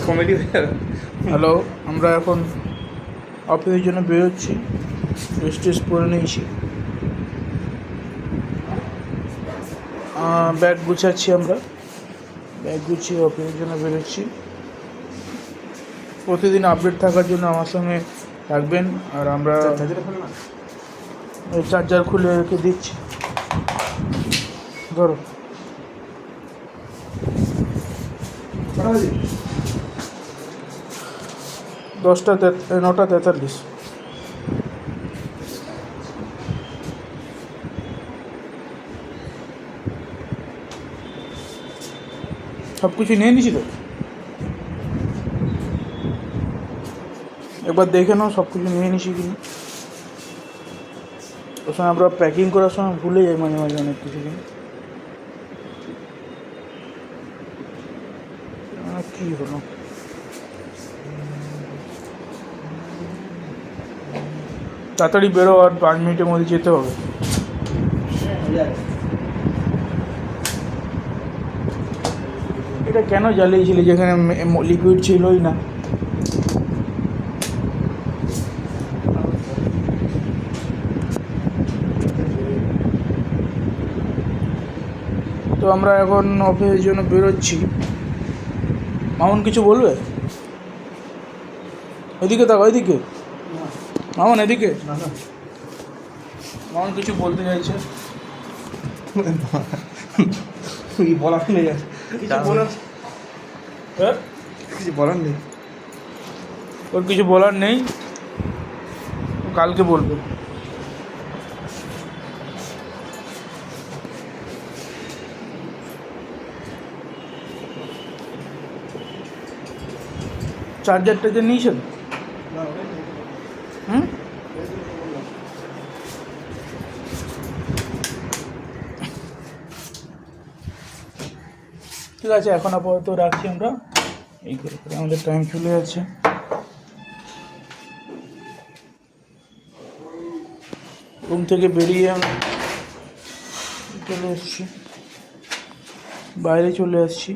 Comedy hello, আমরা এখন অফিসের জন্য বেরোচ্ছি। ড্রেস পরে নিয়েছি, ব্যাগ গুছাচ্ছি। আমরা ব্যাগ গুছিয়ে অফিসের জন্য বেরোচ্ছি। প্রতিদিন আপডেট থাকার জন্য আমার সঙ্গে থাকবেন। আর আমরা চার্জার খুলে রেখে দিচ্ছি। ধরো 9:43। সব কিছু নিয়ে নিছি তো, একবার দেখে নাও সব কিছু নিয়ে নিছি কিনা। ওর সময় আমরা প্যাকিং করার সময় ভুলে যাই মাঝে মাঝে অনেক কিছু কিনা। কী হলো, তাড়াতাড়ি বেরো, আর 5 মিনিটের মধ্যে যেতে হবে। এটা কেন জ্বালিয়েছিলি যেখানে লিকুইড ছিলই না? তো আমরা এখন অফিসের জন্য বেরোচ্ছি। মামুন কিছু বলবে? এদিকে দেখো, এদিকে মামুন, এদিকে। মামুন কিছু বলতে চাইছে। বলার নেই, কিছু বলার নেই, ওর কিছু বলার নেই, কালকে বলবে। চার্জারটা যে নিয়েছেন? ঠিক আছে, এখন আপাতত রাখছি আমরা। এই করে আমাদের টাইম চলে যাচ্ছে। রুম থেকে বেরিয়ে আমি চলে এসেছি, বাইরে চলে আসছি।